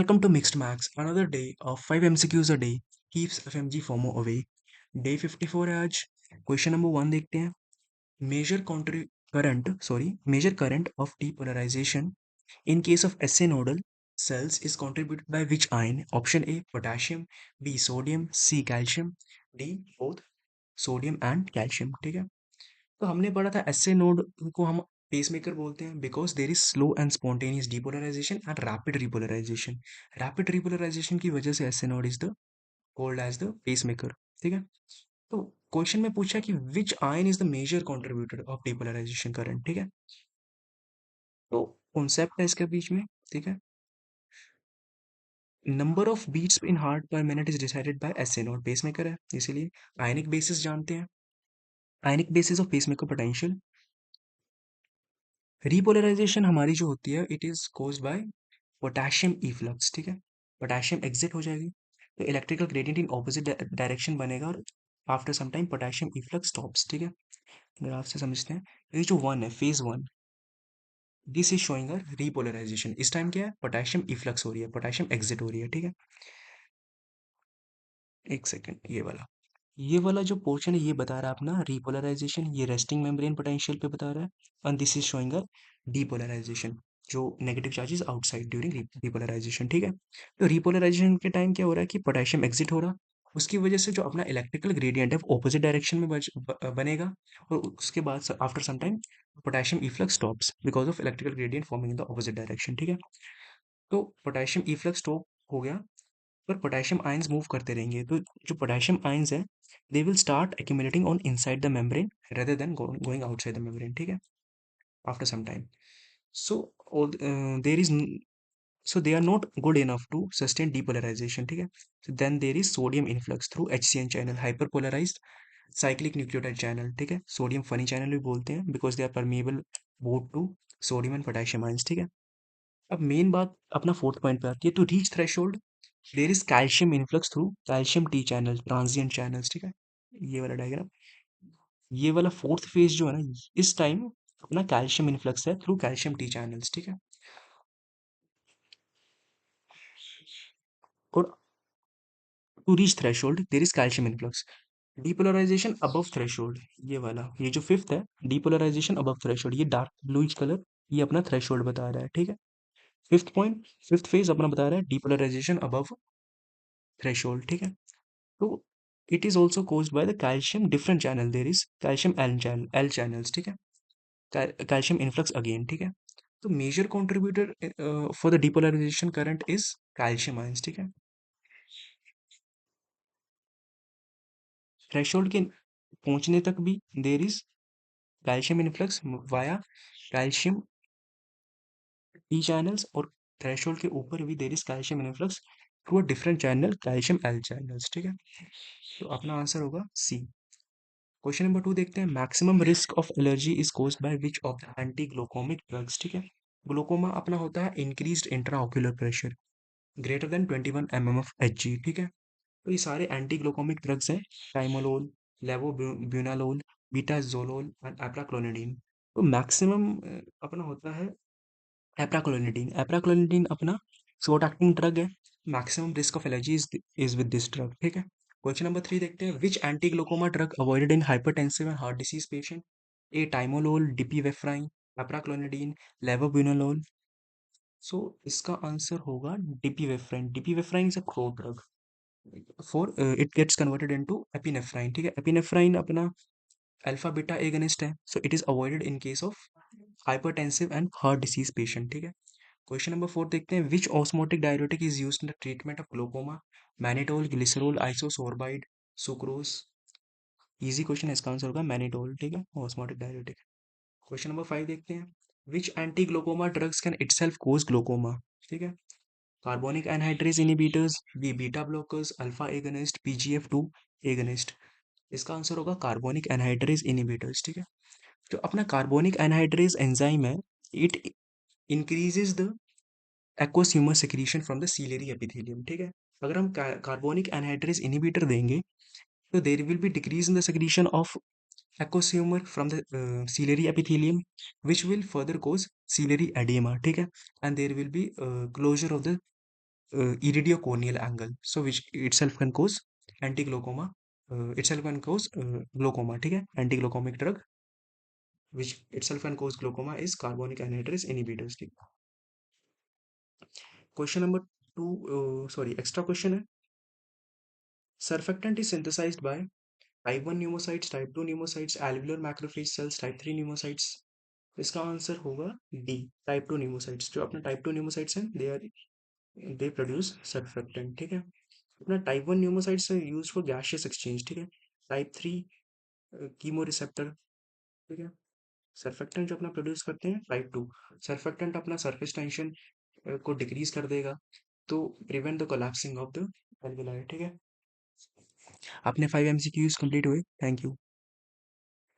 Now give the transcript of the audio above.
Welcome to Mixed Max. Another day of 5 MCQs a day keeps FMG FOMO away. Day 54 है आज. Question number 1 देखते हैं. Measure current of depolarization in case of SA nodal cells is contributed by which ion? Option A potassium, B sodium, C calcium, D both sodium and calcium. ठीक है. तो हमने पढ़ा था SA नोड को हम पेसमेकर बोलते हैं because there is slow and spontaneous depolarisation and rapid repolarisation. Rapid repolarisation की वजह से SA node is the called as the pacemaker. ठीक है. तो क्वेश्चन में पूछा कि which ion is the major contributor of depolarisation current. ठीक है. तो कॉन्सेप्ट है इसके बीच में. ठीक है. Number of beats in heart per minute is decided by SA node. Pacemaker है इसीलिए. आयनिक बेसिस जानते हैं. Ionic basis of pacemaker potential. Repolarization हमारी जो होती है it is caused by potassium efflux. ठीक है. पोटेशियम एग्जिट हो जाएगी तो electrical gradient in opposite direction बनेगा और after some time potassium efflux stops. ठीक है. ग्राफ से समझते हैं. ये जो वन है phase one, this is showing a repolarisation. इस टाइम क्या है, पोटेशियम इफ्लक्स हो रही है, पोटेशियम एग्जिट हो रही है. ठीक है. एक सेकेंड. ये वाला जो पोर्शन है ये बता रहा है अपना रिपोलराइजेशन. ये रेस्टिंग मेम्ब्रेन पोटेंशियल पे बता रहा है. And this is showing a depolarization, जो negative charges outside during repolarization. ठीक है. तो रिपोलराइजेशन के टाइम क्या हो रहा है कि पोटेशियम एग्जिट हो रहा, उसकी वजह से जो अपना इलेक्ट्रिकल ग्रेडियंट है वो ऑपोजिट डायरेक्शन में बनेगा. और उसके बाद after some time potassium efflux stops because of electrical gradient forming in the opposite direction. ठीक है. तो पोटेशियम इफ्लक्स स्टॉप हो गया पर पोटेशियम आयंस मूव करते रहेंगे. तो जो पोटेशियम आयंस है they will start accumulating on inside the membrane rather than going outside the membrane. ठीक है. After some time so there is so they are not good enough to sustain depolarization. ठीक है. so then there is sodium influx through HCN channel, hyperpolarized cyclic nucleotide channel. ठीक है. Sodium funny channel भी बोलते हैं because they are permeable both to sodium and potassium ions. ठीक है. अब मेन बात अपना फोर्थ पॉइंट पे आती है. To reach threshold there is calcium influx through calcium T channel transient channels. ठीक है. ये वाला डायग्राम, ये वाला फोर्थ फेज जो है ना, इस टाइम अपना कैल्शियम इन्फ्लक्स है थ्रू कैल्शियम टी चैनल्स. ठीक है. और to reach threshold there is calcium influx. Depolarisation above threshold, ये वाला, ये जो फिफ्थ है डिपोलराइजेशन अबव थ्रेशोल्ड, ये डार्क ब्लूइश कलर, ये अपना थ्रेशोल्ड बता रहा है. ठीक है. फिफ्थ पॉइंट, फिफ्थ फेज अपना बता रहा है डिपोलराइजेशन अबव थ्रेशोल्ड. ठीक है. तो it is also caused by the calcium different channel. There is calcium L channels. ठीक है. Calcium influx again. ठीक है. तो major contributor for the depolarisation current is calcium ions. ठीक है. थ्रेशोल्ड के पहुंचने तक भी there is calcium influx via calcium T channels, और थ्रेशोल्ड के ऊपर भी there is calcium influx through a different channel calcium L channels. ठीक है. तो अपना आंसर होगा सी. क्वेश्चन नंबर 2 देखते हैं. Maximum risk of allergy is caused by which of the anti glaucomic drugs. ठीक है. ग्लोकोमा अपना होता है increased intraocular pressure greater than 21 mm of Hg. ठीक है. तो ये सारे एंटी ग्लोकोमिक ड्रग्स हैं. Timolol, levobunolol, betaxolol and apraclonidine. तो मैक्सिमम अपना होता है एप्राक्लोनिडीन. एप्राक्लोनिडीन अपना शॉर्ट एक्टिंग ड्रग है. Maximum risk of allergy is with this drug. ठीक है. क्वेश्चन नंबर 3 देखते हैं. Which anti glaucoma drug avoided in hypertensive and heart disease patient? A timolol, dipivefrine, apraclonidine, levobunolol. So इसका answer होगा dipivefrine. Dipivefrine is a pro drug for it gets converted into epinephrine. ठीक है. Epinephrine अपना alpha beta agonist है. So it is avoided in case of hypertensive and heart disease patient. ठीक है. Question number 4 देखते हैं. Which osmotic diuretic is used in the treatment of glaucoma? Mannitol, glycerol, isosorbide, sucrose. Easy question है, इसका answer होगा mannitol. ठीक है. Osmotic diuretic. Question number 5 देखते हैं. Which anti glaucoma drugs can itself cause glaucoma? ठीक है. Carbonic anhydrase inhibitors, B beta blockers, alpha agonist, PGF two agonist. इसका आंसर होगा कार्बोनिक एनहाइड्रेज इनिबिटर्स. ठीक है. जो अपना कार्बोनिक एनहाइड्रेज एंजाइम है it increases the aqueous humour secretion from the ciliary epithelium. ठीक है. अगर हम कार्बोनिक एनहाइड्रेज इनिबिटर देंगे तो there will be decrease in the secretion of aqueous humor from the ciliary epithelium, which will further cause ciliary edema. ठीक है. and there will be closure of the iridocorneal angle, so which itself can cause anti-glaucoma, itself can cause glaucoma, ठीक है, anti-glaucomic drug which itself can cause glaucoma is carbonic anhydrase inhibitors, ठीक है। Question number two, sorry extra question है, surfactant is synthesized by type 1 pneumocytes, type 2 pneumocytes, alveolar macrophage cells, type 3 pneumocytes. इसका answer होगा D, type 2 pneumocytes. जो अपना type 2 pneumocytes हैं they produce surfactant, ठीक है। अपना type 1 pneumocytes use for gaseous exchange, ठीक है। टाइप 3 कीमो रिसेप्टर, ठीक है। सर्फेक्टेंट जो अपना प्रोड्यूस करते हैं टाइप 2, सर्फेक्टेंट अपना सरफेस टेंशन को डिक्रीज कर देगा, तो prevent the collapsing of the alveoli, ठीक है। अपने 5 MCQs कंप्लीट हुए, थैंक यू।